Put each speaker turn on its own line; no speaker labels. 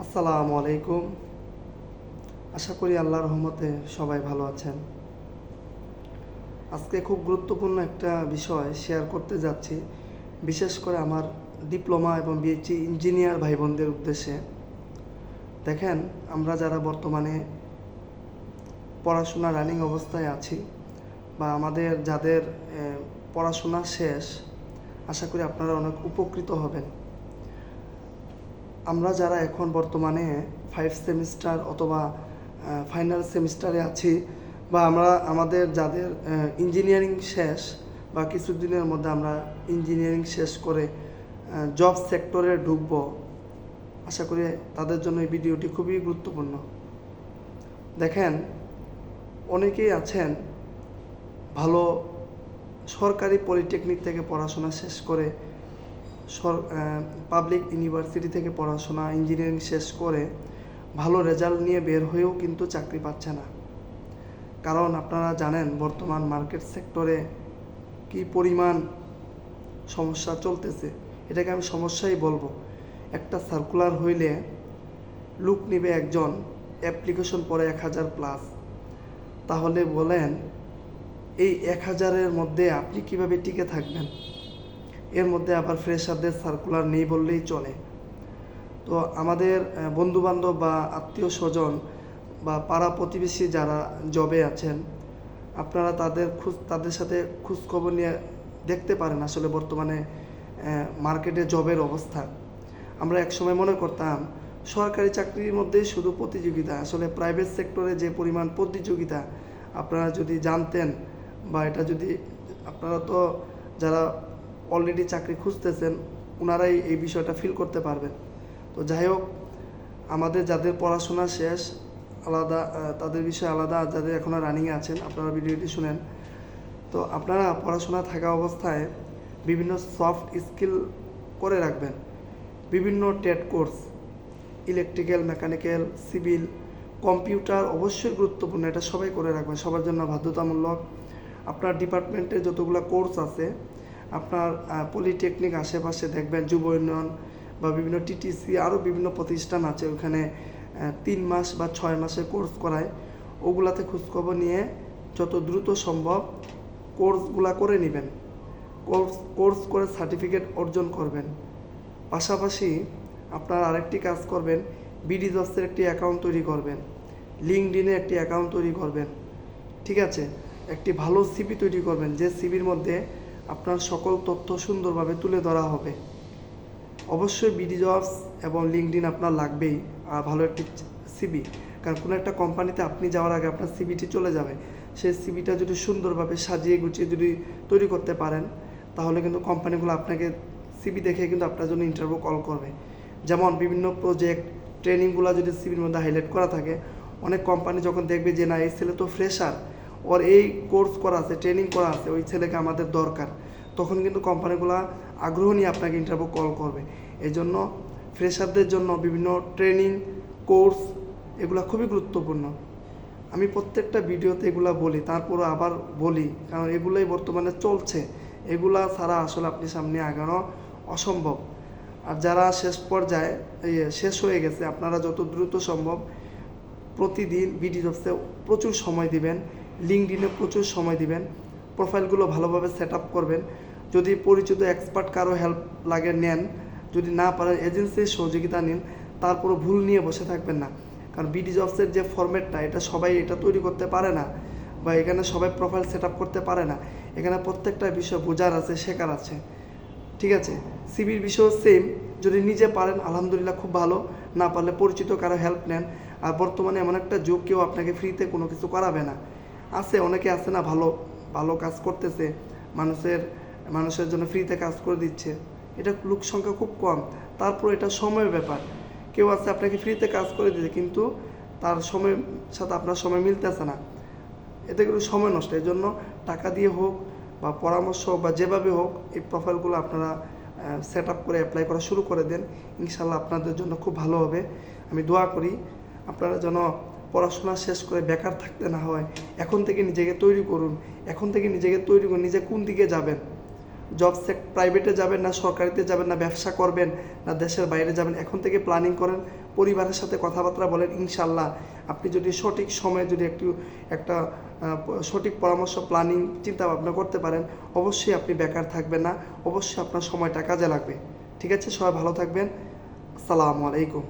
আসসালামু আলাইকুম। আশা করি আল্লাহর রহমতে সবাই ভালো আছেন। আজকে খুব গুরুত্বপূর্ণ একটা বিষয় শেয়ার করতে যাচ্ছি, বিশেষ করে আমার ডিপ্লোমা এবং বিএসসি ইঞ্জিনিয়ার ভাই বোনদের উদ্দেশ্যে। দেখেন, আমরা যারা বর্তমানে পড়াশোনা রানিং অবস্থায় আছি বা আমাদের যাদের পড়াশোনা শেষ, আশা করি আপনারা অনেক উপকৃত হবেন। আমরা যারা এখন বর্তমানে 5 সেমিস্টার অথবা ফাইনাল সেমিস্টারে আছি, বা আমাদের যাদের ইঞ্জিনিয়ারিং শেষ বা কিছুদিনের মধ্যে আমরা ইঞ্জিনিয়ারিং শেষ করে জব সেক্টরে ঢুকব, আশা করি তাদের জন্য এই ভিডিওটি খুবই গুরুত্বপূর্ণ। দেখেন, অনেকেই আছেন ভালো সরকারি পলিটেকনিক থেকে পড়াশোনা শেষ করে পাবলিক ইউনিভার্সিটি থেকে পড়াশোনা ইঞ্জিনিয়ারিং শেষ করে ভালো রেজাল্ট নিয়ে বের হয়েও কিন্তু চাকরি পাচ্ছে না। কারণ আপনারা জানেন বর্তমান মার্কেট সেক্টরে কি পরিমাণ সমস্যা চলতেছে। এটাকে আমি সমস্যাই বলবো। একটা সার্কুলার হইলে লুক নিবে একজন, অ্যাপ্লিকেশন পড়ে 1000 প্লাস। তাহলে বলেন এই 1000-এর মধ্যে আপনি কিভাবে টিকে থাকবেন? এর মধ্যে আবার ফ্রেশারদের সার্কুলার নেই বললেই চলে। তো আমাদের বন্ধুবান্ধব বা আত্মীয় স্বজন বা পাড়া প্রতিবেশী যারা জবে আছেন, আপনারা তাদের সাথে খোঁজখবর নিয়ে দেখতে পারেন আসলে বর্তমানে মার্কেটে জবের অবস্থা। আমরা একসময় মনে করতাম সরকারি চাকরির মধ্যেই শুধু প্রতিযোগিতা, আসলে প্রাইভেট সেক্টরে যে পরিমাণ প্রতিযোগিতা আপনারা যদি জানতেন, বা এটা যদি আপনারা তো যারা অলরেডি চাকরি খুঁজতেছেন ওনারাই এই বিষয়টা ফিল করতে পারবেন। তো যাই হোক, আমাদের যাদের পড়াশোনা শেষ আলাদা, তাদের বিষয়ে আলাদা, আর যাদের এখনও রানিংয়ে আছেন আপনারা ভিডিওটি শুনেন। তো আপনারা পড়াশোনা থাকা অবস্থায় বিভিন্ন সফট স্কিল করে রাখবেন, বিভিন্ন TET course, electrical, mechanical, civil, computer অবশ্যই গুরুত্বপূর্ণ, এটা সবাই করে রাখবেন, সবার জন্য বাধ্যতামূলক। আপনার ডিপার্টমেন্টে যতগুলো কোর্স আছে, আপনার পলিটেকনিক আশেপাশে দেখবেন যুব উন্নয়ন বা বিভিন্ন টিটিসি আরও বিভিন্ন প্রতিষ্ঠান আছে, ওখানে 3 মাস বা 6 মাসের কোর্স করায়। ওগুলাতে খোঁজখবর নিয়ে যত দ্রুত সম্ভব কোর্সগুলা করে নেবেন। কোর্স করে সার্টিফিকেট অর্জন করবেন। পাশাপাশি আপনার আরেকটি কাজ করবেন, বিডি জবসের একটি অ্যাকাউন্ট তৈরি করবেন, লিঙ্কডইনে একটি অ্যাকাউন্ট তৈরি করবেন, ঠিক আছে? একটি ভালো সিভি তৈরি করবেন, যে সিভির মধ্যে আপনার সকল তথ্য সুন্দরভাবে তুলে ধরা হবে। অবশ্যই বিডি জবস এবং লিঙ্কডইন আপনার লাগবেই, আর ভালো একটি সিভি। কারণ কোনো একটা কোম্পানিতে আপনি যাওয়ার আগে আপনার সিভিটি চলে যাবে। সেই সিভিটা যদি সুন্দরভাবে সাজিয়ে গুছিয়ে যদি তৈরি করতে পারেন, তাহলে কিন্তু কোম্পানিগুলো আপনাকে সিভি দেখে কিন্তু আপনার জন্য ইন্টারভিউ কল করবে। যেমন বিভিন্ন প্রজেক্ট ট্রেনিংগুলো যদি সিভির মধ্যে হাইলাইট করা থাকে, অনেক কোম্পানি যখন দেখবে যে না এই ছেলে তো ফ্রেশার, ওর এই কোর্স করা আছে, ট্রেনিং করা আছে, ওই ছেলেকে আমাদের দরকার, তখন কিন্তু কোম্পানিগুলো আগ্রহ নিয়ে আপনাকে ইন্টারভিউ কল করবে। এই জন্য ফ্রেশারদের জন্য বিভিন্ন ট্রেনিং কোর্স এগুলো খুবই গুরুত্বপূর্ণ। আমি প্রত্যেকটা ভিডিওতে এগুলো বলি, তারপরও আবার বলি, কারণ এগুলোই বর্তমানে চলছে। এগুলা ছাড়া আসলে আপনি সামনে আগানো অসম্ভব। আর যারা শেষ পর্যায়ে শেষ হয়ে গেছে, আপনারা যত দ্রুত সম্ভব প্রতিদিন বিডি জবসে প্রচুর সময় দিবেন, লিঙ্কডইনে প্রচুর সময় দিবেন, প্রোফাইলগুলো ভালোভাবে সেট আপ করবেন। যদি পরিচিত এক্সপার্ট কারো হেল্প লাগে নেন, যদি না পারেন এজেন্সির সহযোগিতা নিন। তারপরও ভুল নিয়ে বসে থাকবেন না, কারণ বিডি জবসের যে ফরম্যাটটা, এটা সবাই এটা তৈরি করতে পারে না, বা এখানে সবাই প্রোফাইল সেট আপ করতে পারে না। এখানে প্রত্যেকটা বিষয় বোঝার আছে, শেখার আছে, ঠিক আছে? সিভির বিষয়ও সেম। যদি নিজে পারেন আলহামদুলিল্লাহ, খুব ভালো। না পারলে পরিচিত কারো হেল্প নেন। আর বর্তমানে এমন একটা যুগ, কেউ আপনাকে ফ্রিতে কোনো কিছু করাবে না। আছে, অনেকে আছে না ভালো ভালো কাজ করতেছে, মানুষের জন্য ফ্রিতে কাজ করে দিচ্ছে। এটা লোক সংখ্যা খুব কম, তারপর এটা সময়ের ব্যাপার। কেউ আছে আপনাকে ফ্রিতে কাজ করে দিচ্ছে, কিন্তু তার সময়ের সাথে আপনার সময় মিলতেছে না, এতে কিন্তু সময় নষ্ট। এই জন্য টাকা দিয়ে হোক বা পরামর্শ বা যেভাবে হোক এই প্রোফাইলগুলো আপনারা সেট আপ করে অ্যাপ্লাই করা শুরু করে দেন। ইনশাল্লাহ আপনাদের জন্য খুব ভালো হবে। আমি দোয়া করি আপনারা যেন পড়াশোনা শেষ করে বেকার থাকতে না হয়। এখন থেকে নিজেকে তৈরি করুন, নিজে কোন দিকে যাবেন প্রাইভেটে যাবেন না সরকারিতে যাবেন না ব্যবসা করবেন না দেশের বাইরে যাবেন, এখন থেকে প্ল্যানিং করেন, পরিবারের সাথে কথাবার্তা বলেন। ইনশাল্লাহ আপনি যদি সঠিক সময়ে যদি একটা সঠিক পরামর্শ প্ল্যানিং চিন্তা ভাবনা করতে পারেন, অবশ্যই আপনি বেকার থাকবেন না, অবশ্যই আপনার সময়টা কাজে লাগবে। ঠিক আছে, সবাই ভালো থাকবেন। আসসালামু আলাইকুম।